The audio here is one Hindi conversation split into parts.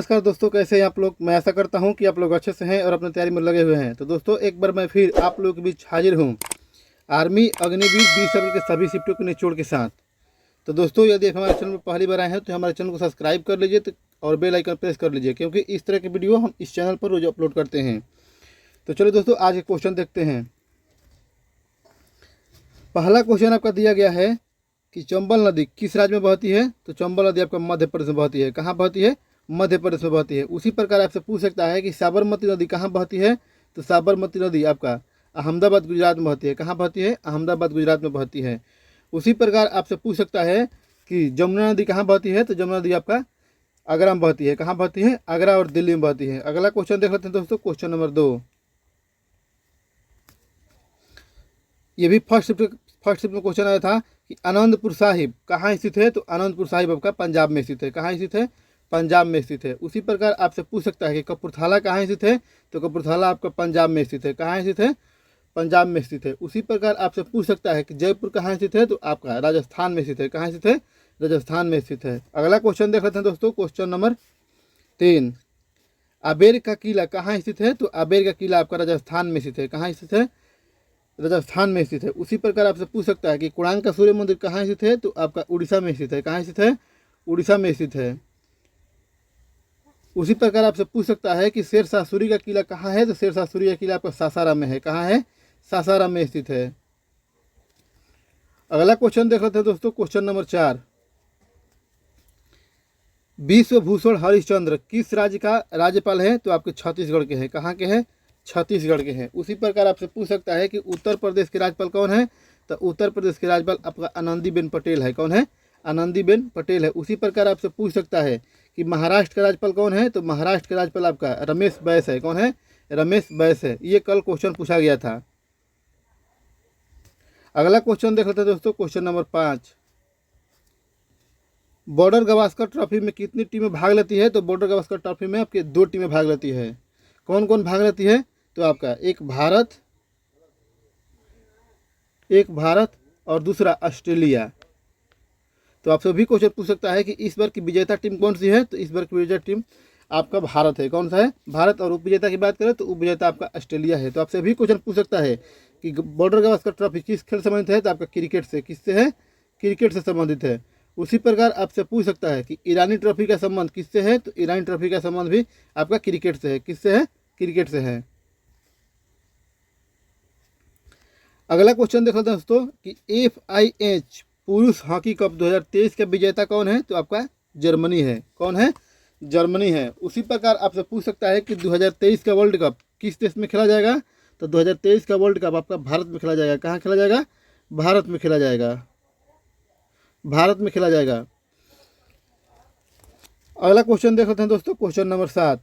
नमस्कार दोस्तों, कैसे हैं आप लोग। मैं आशा करता हूं कि आप लोग अच्छे से हैं और अपनी तैयारी में लगे हुए हैं। तो दोस्तों, एक बार मैं फिर आप लोगों के बीच हाजिर हूं आर्मी अग्निवीर 20 अप्रैल के सभी शिफ्टों के निचोड़ के साथ। तो दोस्तों, यदि आप हमारे चैनल पर पहली बार आए हैं तो हमारे चैनल को सब्सक्राइब कर लीजिए और बेल आइकन प्रेस कर लीजिए, क्योंकि इस तरह की वीडियो हम इस चैनल पर रोज अपलोड करते हैं। तो चलिए दोस्तों, आज के क्वेश्चन देखते हैं। पहला क्वेश्चन आपका दिया गया है कि चंबल नदी किस राज्य में बहती है। तो चंबल नदी आपका मध्य प्रदेश में बहती है। कहाँ बहती है? मध्य प्रदेश में बहती है। उसी प्रकार आपसे पूछ सकता है कि साबरमती नदी कहाँ बहती है। तो साबरमती नदी आपका अहमदाबाद गुजरात में बहती है। कहाँ बहती है? अहमदाबाद गुजरात में बहती है। उसी प्रकार आपसे पूछ सकता है कि जमुना नदी कहाँ बहती है। तो जमुना नदी आपका आगरा में बहती है। कहाँ बहती है? आगरा और दिल्ली में बहती है। अगला क्वेश्चन देख लेते हैं दोस्तों, क्वेश्चन नंबर 2। ये भी फर्स्ट शिफ्ट में क्वेश्चन आया था कि आनंदपुर साहिब कहाँ स्थित है। तो आनंदपुर साहिब आपका पंजाब में स्थित है। कहाँ स्थित है? पंजाब में स्थित है। उसी प्रकार आपसे पूछ सकता है कि कपूरथला कहाँ स्थित है। तो कपूरथला आपका पंजाब में स्थित है। कहाँ स्थित है? पंजाब में स्थित है। उसी प्रकार आपसे पूछ सकता है कि जयपुर कहाँ स्थित है। तो आपका राजस्थान में स्थित है। कहाँ स्थित है? राजस्थान में स्थित है। अगला क्वेश्चन देख लेते हैं दोस्तों, क्वेश्चन नंबर 3। आबेर का किला कहाँ स्थित है। तो आबेर का किला आपका राजस्थान में स्थित है। कहाँ स्थित है? राजस्थान में स्थित है। उसी प्रकार आपसे पूछ सकता है कि कोणार्क का सूर्य मंदिर कहाँ स्थित है। तो आपका उड़ीसा में स्थित है। कहाँ स्थित है? उड़ीसा में स्थित है। उसी प्रकार आपसे पूछ सकता है कि शेरशाह सूरी का किला कहाँ है। तो शेरशाह सूरी का किला आपका सासाराम में है। कहाँ है? सासाराम में स्थित है। अगला क्वेश्चन देख लेते हैं दोस्तों, क्वेश्चन नंबर 4। विश्वभूषण हरिश्चंद्र किस राज्य का राज्यपाल है। तो आपके छत्तीसगढ़ के हैं। कहाँ के हैं? छत्तीसगढ़ के हैं। उसी प्रकार आपसे पूछ सकता है कि उत्तर प्रदेश के राज्यपाल कौन है। तो उत्तर प्रदेश के राज्यपाल आपका आनंदीबेन पटेल है। कौन है? आनंदीबेन पटेल है। उसी प्रकार आपसे पूछ सकता है कि महाराष्ट्र का राज्यपाल कौन है। तो महाराष्ट्र का राज्यपाल आपका रमेश बैस है। कौन है? रमेश बैस है। ये कल क्वेश्चन पूछा गया था। अगला क्वेश्चन देख लेते हैं दोस्तों, question number 5। Border Gavaskar trophy में कितनी टीमें भाग लेती है। तो बॉर्डर गावस्कर ट्रॉफी में आपके 2 टीमें भाग लेती है। कौन कौन भाग लेती है? तो आपका एक भारत और दूसरा ऑस्ट्रेलिया। तो आपसे भी क्वेश्चन पूछ सकता है कि इस बार की विजेता टीम कौन सी है। तो इस बार की विजेता टीम आपका भारत है। कौन सा है? भारत। और उपविजेता की बात करें तो उपविजेता आपका ऑस्ट्रेलिया है। तो आपसे भी क्वेश्चन पूछ सकता है कि बॉर्डर गावस्कर ट्रॉफी किस खेल से संबंधित है। तो आपका क्रिकेट से। किससे है? क्रिकेट से संबंधित है। उसी प्रकार आपसे पूछ सकता है कि ईरानी ट्रॉफी का संबंध किससे है। तो ईरानी ट्रॉफी का संबंध भी आपका क्रिकेट से है। किससे है? क्रिकेट से है। अगला क्वेश्चन देख लेते हैं दोस्तों कि FIH पुरुष हॉकी कप 2023 का विजेता कौन है। तो आपका जर्मनी है। कौन है? जर्मनी है। उसी प्रकार आपसे पूछ सकता है कि 2023 का वर्ल्ड कप किस देश में खेला जाएगा। तो 2023 का वर्ल्ड कप आपका भारत में खेला जाएगा। कहाँ खेला जाएगा? भारत में खेला जाएगा। भारत में खेला जाएगा। अगला क्वेश्चन देख लेते हैं दोस्तों, क्वेश्चन नंबर 7।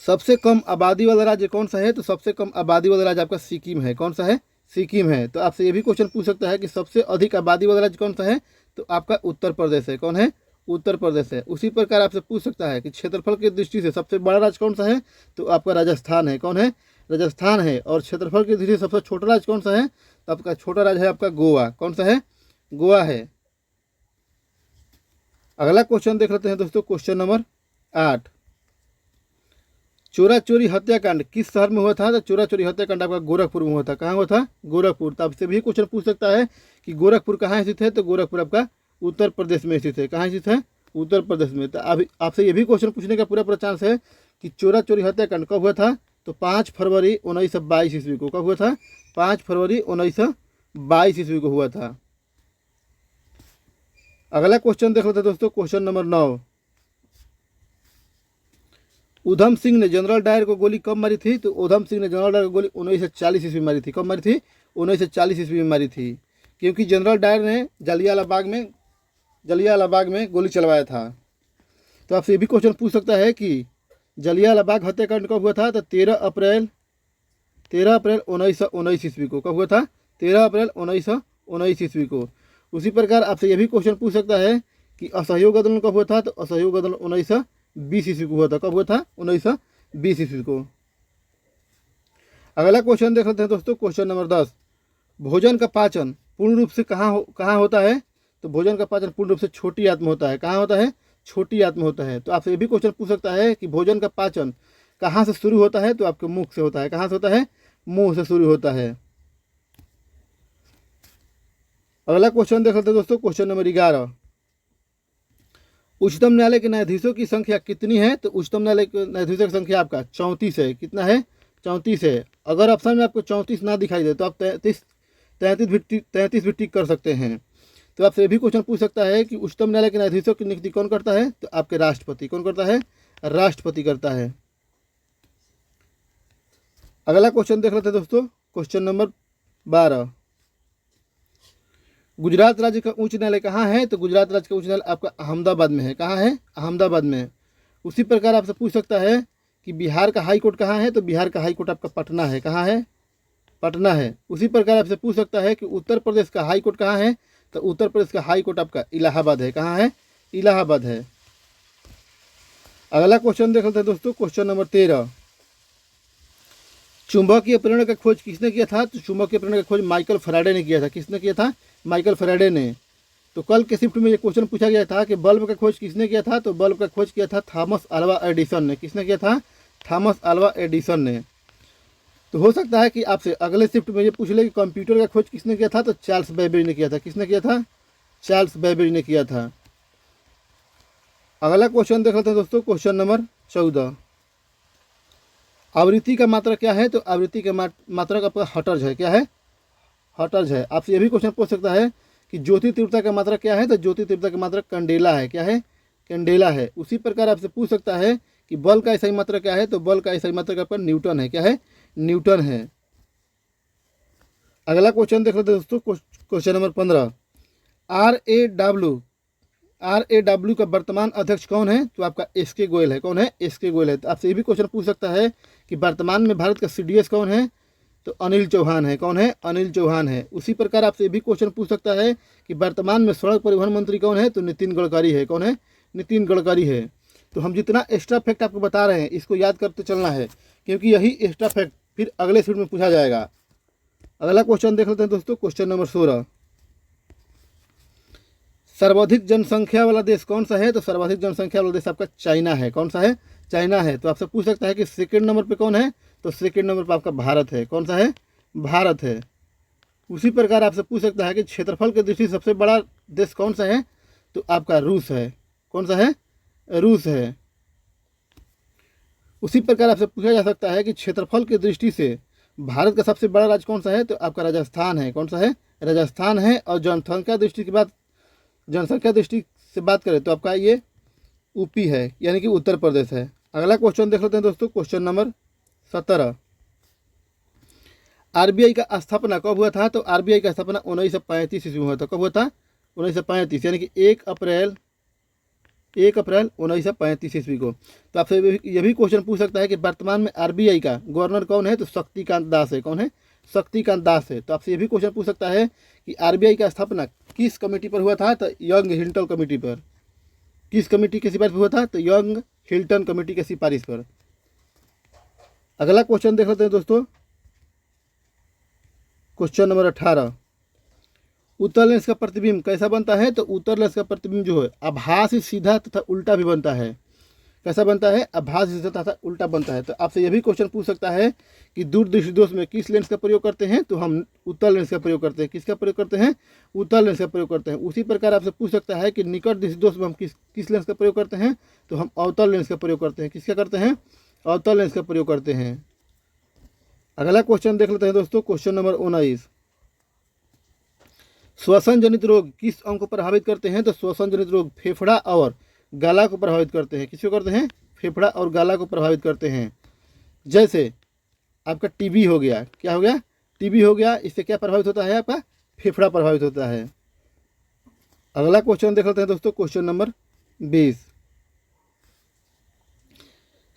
सबसे कम आबादी वाला राज्य कौन सा है। तो सबसे कम आबादी वाला राज्य आपका सिक्किम है। कौन सा है? सिक्किम है। तो आपसे ये भी क्वेश्चन पूछ सकता है कि सबसे अधिक आबादी वाला राज्य कौन सा है। तो आपका उत्तर प्रदेश है। कौन है? उत्तर प्रदेश है। उसी प्रकार आपसे पूछ सकता है कि क्षेत्रफल की दृष्टि से सबसे बड़ा राज्य कौन सा है। तो आपका राजस्थान है। कौन है? राजस्थान है। और क्षेत्रफल की दृष्टि से सबसे छोटा राज्य कौन सा है। तो आपका छोटा राज्य है आपका गोवा। कौन सा है? गोवा है। अगला क्वेश्चन देख लेते हैं दोस्तों, क्वेश्चन नंबर 8। चोरा चोरी हत्याकांड किस शहर में हुआ था। तो चोरा चोरी हत्याकांड आपका गोरखपुर में हुआ था। कहाँ हुआ था? गोरखपुर। तो आपसे भी क्वेश्चन पूछ सकता है कि गोरखपुर कहाँ स्थित है। तो गोरखपुर आपका उत्तर प्रदेश में स्थित है। कहाँ स्थित है? उत्तर प्रदेश में। तो अभी आपसे ये भी क्वेश्चन पूछने का पूरा चांस है कि चोरा चोरी हत्याकांड कब हुआ था। तो 5 फरवरी 1922 ईस्वी को। कब हुआ था? 5 फरवरी 1922 ईस्वी को हुआ था। अगला क्वेश्चन देख लेते हैं दोस्तों, क्वेश्चन नंबर 9। उधम सिंह ने जनरल डायर को गोली कब मारी थी। तो उधम सिंह ने जनरल डायर को गोली 1940 ईस्वी में मारी थी। कब मारी थी? 1940 ईस्वी में मारी थी, क्योंकि जनरल डायर ने जलियांवाला बाग में गोली चलवाया था। तो आपसे ये भी क्वेश्चन पूछ सकता है कि जलियांवाला बाग हत्याकांड कब हुआ था। तो 13 अप्रैल 1919 ईस्वी को। कब हुआ था? 13 अप्रैल 1919 ईस्वी को। उसी प्रकार आपसे ये भी क्वेश्चन पूछ सकता है कि असहयोग आंदोलन कब हुआ था। तो असहयोग आंदोलन 1920 ईस्वी को हुआ था। कब हुआ था? 1920 ईस्वी को। अगला क्वेश्चन देख लेते हैं दोस्तों, क्वेश्चन नंबर 10। भोजन का पाचन पूर्ण रूप से कहाँ होता है। तो भोजन का पाचन पूर्ण रूप से छोटी आंत में होता है। कहाँ होता है? छोटी आंत में होता है। तो आपसे ये भी क्वेश्चन पूछ सकता है कि भोजन का पाचन कहाँ से शुरू होता है, तो आपके मुख से होता है। कहाँ से होता है? मुंह से शुरू होता है। अगला क्वेश्चन देख लेते हैं दोस्तों, क्वेश्चन नंबर 11। उच्चतम न्यायालय के न्यायाधीशों की संख्या कितनी है? तो उच्चतम न्यायालय के न्यायाधीशों की संख्या आपका 34 है। कितना है? 34 है। अगर ऑप्शन में आपको 34 ना दिखाई दे तो आप 33 भी टिक कर सकते हैं। तो आपसे ये भी क्वेश्चन पूछ सकता है कि उच्चतम न्यायालय के न्यायाधीशों की नियुक्ति कौन करता है? तो आपके राष्ट्रपति। कौन करता है? राष्ट्रपति करता है। अगला क्वेश्चन देख लेते हैं दोस्तों, क्वेश्चन नंबर 12। गुजरात राज्य का उच्च न्यायालय कहाँ है? तो गुजरात राज्य का उच्च न्यायालय आपका अहमदाबाद में है। कहाँ है? अहमदाबाद में है। उसी प्रकार आपसे पूछ सकता है कि बिहार का हाई कोर्ट कहाँ है? तो बिहार का हाई कोर्ट आपका पटना है। कहाँ है? पटना है। उसी प्रकार आपसे पूछ सकता है कि उत्तर प्रदेश का हाई कोर्ट कहाँ है? तो उत्तर प्रदेश का हाई कोर्ट आपका इलाहाबाद है। कहाँ है? इलाहाबाद है। अगला क्वेश्चन देख लेते हैं दोस्तों, क्वेश्चन नंबर 13। चुंबकीय प्रेरण का खोज किसने किया था? तो चुंबकीय प्रेरण का खोज माइकल फैराडे ने किया था। किसने किया था? माइकल फैराडे ने। तो कल के शिफ्ट में ये क्वेश्चन पूछा गया था कि बल्ब का खोज किसने किया था? तो बल्ब का खोज किया था थॉमस अल्वा एडिसन ने। किसने किया था? थॉमस अल्वा एडिसन ने। तो हो सकता है कि आपसे अगले शिफ्ट में ये पूछ ले कि कंप्यूटर का खोज किसने किया था? तो चार्ल्स बेबेज ने किया था। किसने किया था? चार्ल्स बेबेज ने किया था। अगला क्वेश्चन देख लेते हैं दोस्तों, क्वेश्चन नंबर 14। आवृत्ति का मात्रा क्या है? तो आवृत्ति का मात्रा का आपका हर्ट्ज है। क्या है? हर्ट्ज है। आपसे ये भी क्वेश्चन पूछ सकता है कि ज्योति तीव्रता का मात्रा क्या है? तो ज्योति तीव्रता का मात्रा कैंडेला है। क्या है? कैंडेला है। उसी प्रकार आपसे पूछ सकता है कि बल का सही मात्रा क्या है? तो बल का सही मात्रा आपका न्यूटन है। क्या है? न्यूटन है। अगला क्वेश्चन देख लेते हैं दोस्तों, क्वेश्चन नंबर 15। RAW का वर्तमान अध्यक्ष कौन है? तो आपका SK गोयल है। कौन है? SK गोयल है। तो आपसे ये भी क्वेश्चन पूछ सकता है कि वर्तमान में भारत का CDS कौन है? तो अनिल चौहान है। कौन है? अनिल चौहान है। उसी प्रकार आपसे ये भी क्वेश्चन पूछ सकता है कि वर्तमान में सड़क परिवहन मंत्री कौन है? तो नितिन गडकरी है। कौन है? नितिन गडकरी है। तो हम जितना एक्स्ट्रा फैक्ट आपको बता रहे हैं इसको याद करते चलना है, क्योंकि यही एक्स्ट्रा फैक्ट फिर अगले शीट में पूछा जाएगा। अगला क्वेश्चन देख लेते हैं दोस्तों, क्वेश्चन नंबर 16। सर्वाधिक जनसंख्या वाला देश कौन सा है? तो सर्वाधिक जनसंख्या वाला देश आपका चाइना है। कौन सा है? चाइना है। तो आपसे पूछ सकता है कि सेकंड नंबर पे कौन है? तो सेकंड नंबर पे आपका भारत है। कौन सा है? भारत है। उसी प्रकार आपसे पूछ सकता है कि क्षेत्रफल की दृष्टि से सबसे बड़ा देश कौन सा है? तो आपका रूस है। कौन सा है? रूस है। उसी प्रकार आपसे पूछा जा सकता है कि क्षेत्रफल की दृष्टि से भारत का सबसे बड़ा राज्य कौन सा है? तो आपका राजस्थान है। कौन सा है? राजस्थान है। और जनसंख्या दृष्टि से बात करें तो आपका ये यूपी है, यानी कि उत्तर प्रदेश है। अगला क्वेश्चन देख लेते हैं दोस्तों, क्वेश्चन नंबर 17। RBI का स्थापना कब हुआ था? तो RBI का स्थापना 1935 ईस्वी में हुआ था। कब हुआ था? 1935, यानी कि 1 अप्रैल 1935 ईस्वी को। तो आपसे यह भी क्वेश्चन पूछ सकता है कि वर्तमान में RBI का गवर्नर कौन है? तो शक्तिकांत दास है। कौन है? शक्तिकांत दास है। तो आपसे ये भी क्वेश्चन पूछ सकता है कि RBI का स्थापना किस कमेटी पर हुआ था? तो यंग हिल्टन कमेटी पर। किस कमेटी की सिफारिश पर हुआ था? तो यंग हिल्टन कमेटी की सिफारिश पर। अगला क्वेश्चन देख लेते हैं दोस्तों, क्वेश्चन नंबर 18। उत्तल लेंस का प्रतिबिंब कैसा बनता है? तो उत्तल लेंस का प्रतिबिंब जो है आभासी सीधा तथा उल्टा भी बनता है। कैसा बनता है? आभासी सीधा तथा उल्टा बनता है। तो आपसे यह भी क्वेश्चन पूछ सकता है कि दूरदृष्टि दोष में किस लेंस का प्रयोग करते हैं? तो हम उत्तल लेंस का प्रयोग करते हैं। किसका प्रयोग करते हैं? उत्तल लेंस का प्रयोग करते हैं। उसी प्रकार आपसे पूछ सकता है कि निकट दृष्टि दोष में हम किस लेंस का प्रयोग करते हैं? तो हम अवतल लेंस का प्रयोग करते हैं। किसका करते हैं? अवतल लेंस का प्रयोग करते हैं। अगला क्वेश्चन देख लेते हैं दोस्तों, क्वेश्चन नंबर 19। श्वसन जनित रोग किस अंग को प्रभावित करते हैं? तो श्वसन जनित रोग फेफड़ा और गला को प्रभावित करते हैं। किसको करते हैं? फेफड़ा और गला को प्रभावित करते हैं। जैसे आपका टीबी हो गया। क्या हो गया? टीबी हो गया। इससे क्या प्रभावित होता है? आपका फेफड़ा प्रभावित होता है। अगला क्वेश्चन देख लेते हैं दोस्तों, क्वेश्चन नंबर 20।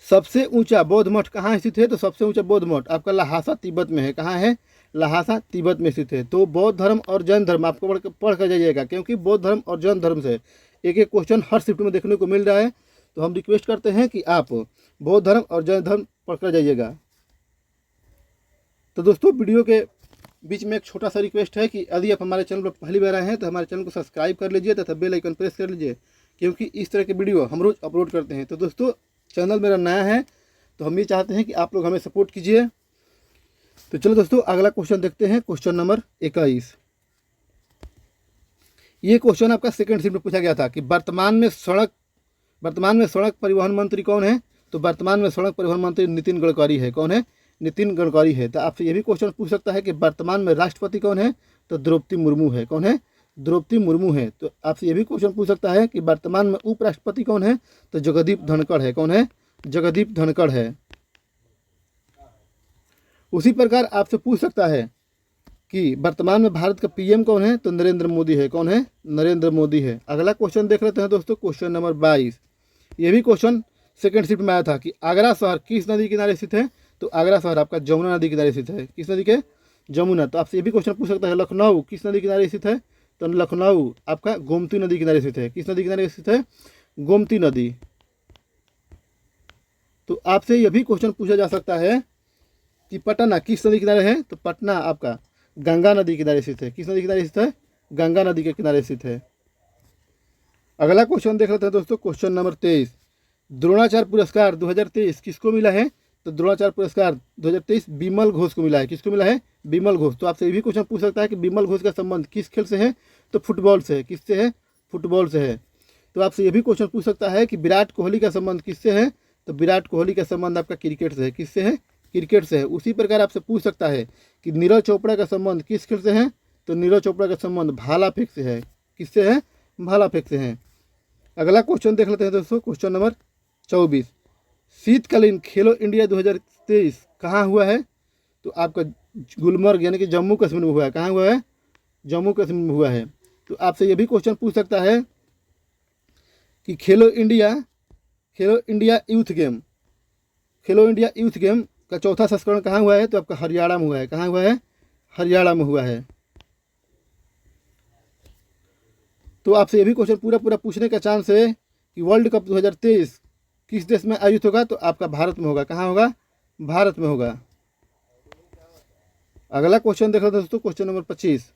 सबसे ऊंचा बौद्ध मठ कहाँ स्थित है? तो सबसे ऊंचा बौद्ध मठ आपका लहासा तिब्बत में है। कहाँ है? लहासा तिब्बत में स्थित है। तो बौद्ध धर्म और जैन धर्म आपको पढ़ कर जाइएगा, क्योंकि बौद्ध धर्म और जैन धर्म से एक एक क्वेश्चन हर शिफ्ट में देखने को मिल रहा है। तो हम रिक्वेस्ट करते हैं कि आप बौद्ध धर्म और जैन धर्म पढ़ कर जाइएगा। तो दोस्तों वीडियो के बीच में एक छोटा सा रिक्वेस्ट है कि यदि आप हमारे चैनल पर पहली बार आए हैं तो हमारे चैनल को सब्सक्राइब कर लीजिए तथा बेल आइकन प्रेस कर लीजिए, क्योंकि इस तरह के वीडियो हम रोज़ अपलोड करते हैं। तो दोस्तों, चैनल मेरा नया है तो हम ये चाहते हैं कि आप लोग हमें सपोर्ट कीजिए। तो चलो दोस्तों, अगला क्वेश्चन देखते हैं, क्वेश्चन नंबर 21। ये क्वेश्चन आपका सेकंड शिफ्ट में पूछा गया था कि वर्तमान में सड़क परिवहन मंत्री कौन है? तो वर्तमान में सड़क परिवहन मंत्री नितिन गडकरी है। कौन है? नितिन गडकरी है। तो आपसे ये भी क्वेश्चन पूछ सकता है कि वर्तमान में राष्ट्रपति कौन है? तो द्रौपदी मुर्मू है। कौन है? द्रौपदी मुर्मू है। तो आपसे ये भी क्वेश्चन पूछ सकता है कि वर्तमान में उपराष्ट्रपति कौन है? तो जगदीप धनखड़ है। कौन है? जगदीप धनखड़ है। उसी प्रकार आपसे पूछ सकता है कि वर्तमान में भारत का पीएम कौन है? तो नरेंद्र मोदी है। कौन है? नरेंद्र मोदी है। अगला क्वेश्चन देख लेते हैं दोस्तों, क्वेश्चन नंबर 22। ये भी क्वेश्चन सेकंड शिफ्ट में आया था कि आगरा शहर किस नदी किनारे स्थित है? तो आगरा शहर आपका जमुना नदी किनारे स्थित है। किस नदी के? जमुना। तो आपसे ये भी क्वेश्चन पूछ सकता है लखनऊ किस नदी किनारे स्थित है? तो लखनऊ आपका गोमती नदी किनारे स्थित है। किस नदी किनारे स्थित है? गोमती नदी। तो आपसे यह भी क्वेश्चन पूछा जा सकता है कि पटना किस नदी किनारे है? तो पटना आपका गंगा नदी किनारे स्थित है। किस नदी किनारे स्थित है? गंगा नदी के किनारे स्थित है। अगला क्वेश्चन देख लेते हैं दोस्तों, क्वेश्चन नंबर 23। द्रोणाचार्य पुरस्कार 2023 किसको मिला है? तो द्रोणाचार्य पुरस्कार 2023 बिमल घोष को मिला है। किसको मिला है? बिमल घोष। तो आपसे ये भी क्वेश्चन पूछ सकता है कि बिमल घोष का संबंध किस खेल से है? तो फुटबॉल से है। किससे है? फुटबॉल से है। तो आपसे ये भी क्वेश्चन पूछ सकता है कि विराट कोहली का संबंध किससे है? तो विराट कोहली का संबंध आपका क्रिकेट से है। किससे है? क्रिकेट से है। उसी प्रकार आपसे पूछ सकता है कि नीरज चोपड़ा का संबंध किस खेल से है? तो नीरज चोपड़ा का संबंध भाला फेंक से है। किससे है? भाला फेंक से है। अगला क्वेश्चन देख लेते हैं दोस्तों, क्वेश्चन नंबर 24। शीतकालीन खेलो इंडिया 2023 कहाँ हुआ है? तो आपका गुलमर्ग यानी कि जम्मू कश्मीर में हुआ है। कहाँ हुआ है? जम्मू कश्मीर में हुआ है। तो आपसे ये भी क्वेश्चन पूछ सकता है कि खेलो इंडिया यूथ गेम का चौथा संस्करण कहाँ हुआ है? तो आपका हरियाणा में हुआ है। कहाँ हुआ है? हरियाणा में हुआ है। तो आपसे ये भी क्वेश्चन पूरा पूछने का चांस है कि वर्ल्ड कप 2023 किस देश में आयोजित होगा? तो आपका भारत में होगा। कहाँ होगा? भारत में होगा। अगला क्वेश्चन देख लेते हैं दोस्तों, क्वेश्चन नंबर 25।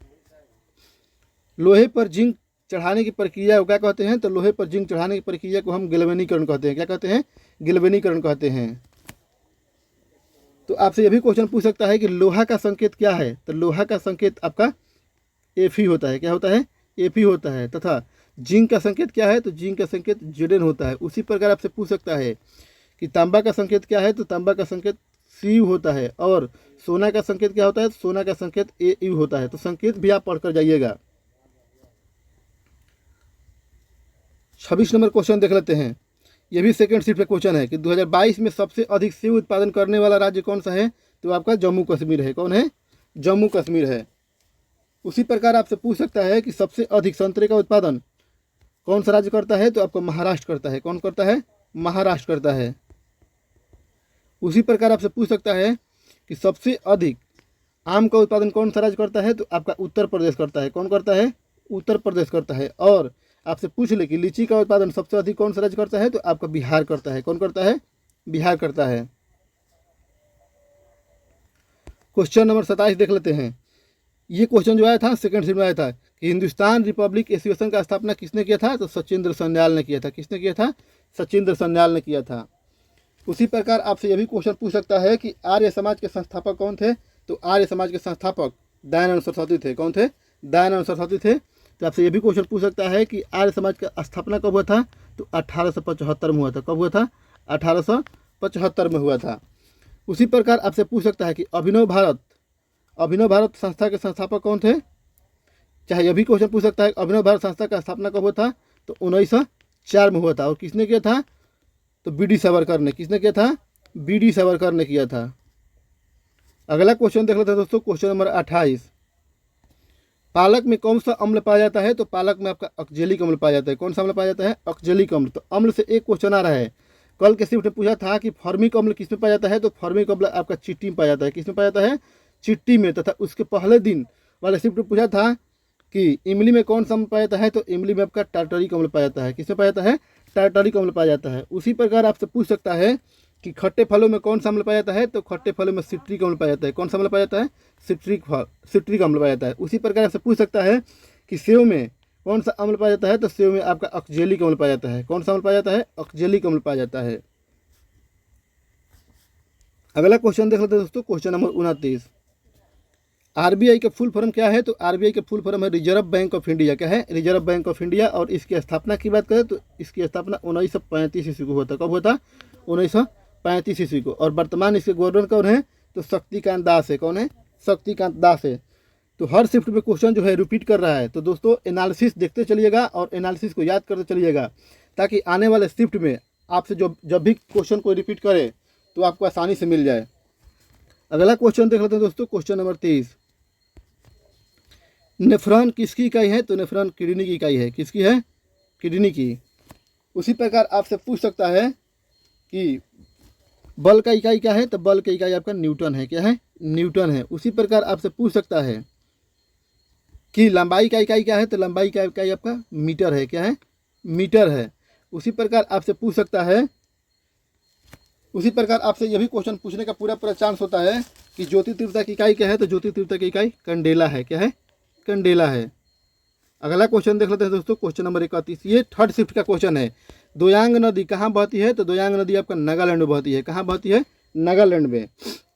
लोहे पर जिंक चढ़ाने की प्रक्रिया को क्या कहते हैं? तो लोहे पर जिंक चढ़ाने की प्रक्रिया को हम गैल्वेनीकरण कहते हैं। क्या कहते हैं? गैल्वेनीकरण कहते हैं। तो आपसे यह भी क्वेश्चन पूछ सकता है कि लोहा का संकेत क्या है? तो लोहा का संकेत आपका Fe होता है। क्या होता है? Fe होता है। तथा जिंक का संकेत क्या है? तो जिंक का संकेत Zn होता है। उसी प्रकार आपसे पूछ सकता है कि तांबा का संकेत क्या है? तो तांबा का संकेत Cu होता है। और सोना का संकेत क्या होता है? सोना का संकेत Au होता है। तो संकेत भी आप पढ़कर जाइएगा। 26 नंबर क्वेश्चन देख लेते हैं। यह भी सेकंड शिफ्ट पे क्वेश्चन है कि 2022 में सबसे अधिक सेब उत्पादन करने वाला राज्य कौन सा है? तो आपका जम्मू कश्मीर है। कौन है? जम्मू कश्मीर है। उसी प्रकार आपसे पूछ सकता है कि सबसे अधिक संतरे का उत्पादन कौन सा राज्य करता है? तो आपको महाराष्ट्र करता है। कौन करता है? महाराष्ट्र करता है। उसी प्रकार आपसे पूछ सकता है कि सबसे अधिक आम का उत्पादन कौन सा राज्य करता है? तो आपका उत्तर प्रदेश करता है। कौन करता है? उत्तर प्रदेश करता है। और आपसे पूछ ले कि लीची का उत्पादन सबसे अधिक कौन सा राज्य करता है? तो आपका बिहार करता है। कौन करता है? बिहार करता है। क्वेश्चन नंबर 27 देख लेते हैं। ये क्वेश्चन जो आया था सेकंड शिफ्ट में आया था कि हिंदुस्तान रिपब्लिक एसोसिएशन का स्थापना किसने किया था? तो सचिंद्र सन्याल ने किया था। किसने किया था? सचिंद्र सन्याल ने किया था। उसी प्रकार आपसे यह भी क्वेश्चन पूछ सकता है कि आर्य समाज के संस्थापक कौन थे? तो आर्य समाज के संस्थापक दयानंद सरस्वती थे। कौन थे? दयानंद सरस्वती थे। तो आपसे ये भी क्वेश्चन पूछ सकता है कि आर्य समाज का स्थापना कब हुआ था? तो 1875 में हुआ था। कब हुआ था? 1875 में हुआ था। उसी प्रकार आपसे पूछ सकता है कि अभिनव भारत संस्था के संस्थापक कौन थे? चाहे यह भी क्वेश्चन पूछ सकता है अभिनव भारत संस्था का स्थापना कब हुआ था? तो 1904 में हुआ था। और किसने किया था? तो बी.डी. सावरकर ने। किसने किया था? बी.डी. सावरकर ने किया था। अगला क्वेश्चन देख लेते हैं दोस्तों, क्वेश्चन नंबर 28। पालक में कौन सा अम्ल पाया जाता है? तो पालक में आपका ऑक्जेलिक अम्ल पाया जाता है। कौन सा अम्ल पाया जाता है? ऑक्जेलिक अम्ल। तो अम्ल से एक क्वेश्चन आ रहा है। कल के शिफ्ट में पूछा था कि फॉर्मिक अम्ल किस में पाया जाता है? तो फॉर्मिक अम्ल आपका चिट्टी में पाया जाता है। किस में पाया जाता है? चिट्टी में। तथा उसके पहले दिन वाले शिफ्ट में पूछा था कि इमली में कौन सा अम्ल पाया जाता है? तो इमली में आपका टार्टरिक अम्ल पाया जाता है। किस में पाया जाता है? टार्टरिक अम्ल पाया जाता है। उसी प्रकार आपसे पूछ सकता है कि खट्टे फलों में कौन सा अम्ल पाया जाता है? तो खट्टे फलों में सिट्रिक अम्ल पाया जाता है। कौन सा अम्ल पाया जाता है? सिट्रिक अम्ल पाया जाता है। उसी प्रकार से पूछ सकता है कि सेव में कौन सा अम्ल पाया जाता है? तो सेब में आपका ऑक्जेलिक अम्ल पाया जाता है। कौन सा अम्ल पाया जाता है? ऑक्जेलिक अम्ल पाया जाता है। अगला क्वेश्चन देख लेते हैं दोस्तों, क्वेश्चन नंबर 29। आरबीआई का फुल फॉर्म क्या है? तो आरबीआई का फुल फॉर्म है रिजर्व बैंक ऑफ इंडिया। क्या है? Reserve bank of India. और इसकी स्थापना की बात करें तो इसकी स्थापना 1935 ईस्वी को हुआ था। कब हुआ था? 1935 ईस्वी को। और वर्तमान इसके गवर्नर कौन है? तो शक्तिकांत दास है। कौन है? शक्तिकांत दास है। तो हर शिफ्ट में क्वेश्चन जो है रिपीट कर रहा है, तो दोस्तों एनालिसिस देखते चलिएगा और एनालिसिस को याद करते चलिएगा, ताकि आने वाले शिफ्ट में आपसे जब भी क्वेश्चन को रिपीट करे तो आपको आसानी से मिल जाए। अगला क्वेश्चन देख लेते हैं दोस्तों, क्वेश्चन नंबर 30। नेफ्रॉन किसकी इकाई है? तो नेफ्रॉन किडनी की इकाई है। किसकी है? किडनी की। उसी प्रकार आपसे पूछ सकता है कि बल का इकाई क्या है? तो बल की इकाई आपका न्यूटन है। क्या है? न्यूटन है। उसी प्रकार आपसे पूछ सकता है कि लंबाई का इकाई क्या है? तो लंबाई का इकाई आपका मीटर है। क्या है? मीटर है। उसी प्रकार आपसे पूछ सकता है, उसी प्रकार आपसे यह भी क्वेश्चन पूछने का पूरा चांस होता है कि ज्योति तीव्रता की इकाई क्या है? तो ज्योति तीव्रता की इकाई कंडेला है। क्या है? कंडेला है। अगला क्वेश्चन देख लेते हैं दोस्तों, क्वेश्चन नंबर 31। ये थर्ड शिफ्ट का क्वेश्चन है। दोयांग नदी कहाँ बहती है? तो दोयांग नदी आपका नागालैंड में बहती है। कहाँ बहती है? नागालैंड में।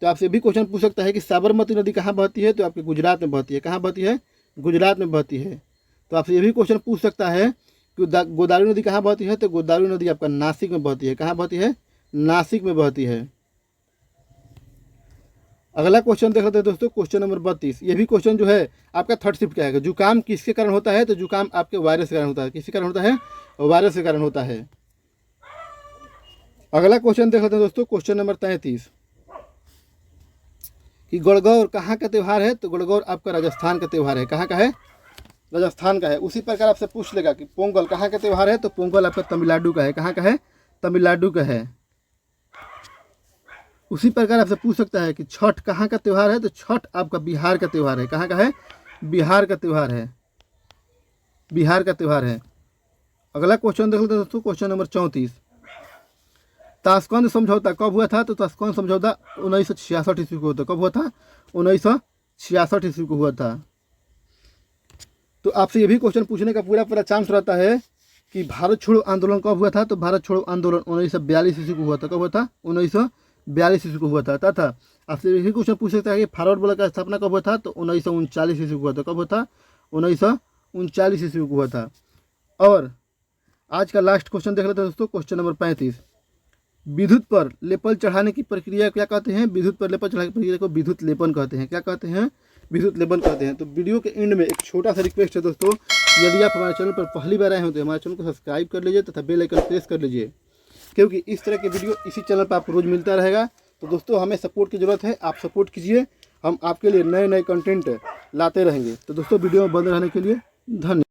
तो आपसे भी क्वेश्चन पूछ सकता है कि साबरमती नदी कहाँ बहती है? तो आपके गुजरात में बहती है। कहाँ बहती है? गुजरात में बहती है। तो आपसे ये भी क्वेश्चन पूछ सकता है कि गोदावरी नदी कहाँ बहती है? तो गोदावरी नदी आपका नासिक में बहती है। कहाँ बहती है? नासिक में बहती है। अगला क्वेश्चन देख लेते हैं दोस्तों, क्वेश्चन नंबर 32। ये भी क्वेश्चन जो है आपका थर्ड शिफ्ट का है। जुकाम किसके कारण होता है? तो जुकाम आपके वायरस के कारण होता है। किसके कारण होता है? वायरस के कारण होता है। अगला क्वेश्चन देख लेते हैं दोस्तों, क्वेश्चन नंबर 33 कि गणगौर कहाँ का त्यौहार है? तो गणगौर आपका राजस्थान का त्यौहार है। कहाँ का है? राजस्थान का है। उसी प्रकार आपसे पूछ लेगा कि पोंगल कहाँ का त्यौहार है? तो पोंगल आपका तमिलनाडु का है। कहाँ का है? तमिलनाडु का है। उसी प्रकार आपसे पूछ सकता है कि छठ कहाँ का त्यौहार है? तो छठ आपका बिहार का त्यौहार है। कहाँ का है? बिहार का त्यौहार है। बिहार का त्यौहार है। अगला क्वेश्चन देख लेते हैं दोस्तों, क्वेश्चन नंबर 34। ताशकंद समझौता कब हुआ था? तो ताशकंद समझौता 1966 ईस्वी को हुआ था। कब हुआ था? 1966 ईस्वी को हुआ था। तो आपसे ये भी क्वेश्चन पूछने का पूरा चांस रहता है कि भारत छोड़ो आंदोलन कब हुआ था? तो भारत छोड़ो आंदोलन 1942 ईस्वी को हुआ था। कब हुआ था? 1942 ईस्वी को हुआ था। तथा आपसे यही क्वेश्चन पूछ सकता है कि फॉरवर्ड ब्लॉक का स्थापना कब हुआ था? तो 1939 ईस्वी को हुआ था। कब हुआ था? 1939 ईस्वी को हुआ था। और आज का लास्ट क्वेश्चन देख लेते हैं दोस्तों, क्वेश्चन नंबर 35। विद्युत पर लेपन चढ़ाने की प्रक्रिया क्या कहते हैं? विद्युत पर लेपन चढ़ाने की प्रक्रिया को विद्युत लेपन कहते हैं। क्या कहते हैं? विद्युत लेपन कहते हैं। तो वीडियो के एंड में एक छोटा सा रिक्वेस्ट है दोस्तों, यदि आप हमारे चैनल पर पहली बार आए हो तो हमारे चैनल को सब्सक्राइब कर लीजिए तथा बेल आइकन प्रेस कर लीजिए, क्योंकि इस तरह के वीडियो इसी चैनल पर आपको रोज़ मिलता रहेगा। तो दोस्तों हमें सपोर्ट की ज़रूरत है, आप सपोर्ट कीजिए, हम आपके लिए नए नए कंटेंट लाते रहेंगे। तो दोस्तों वीडियो में बने रहने के लिए धन्यवाद।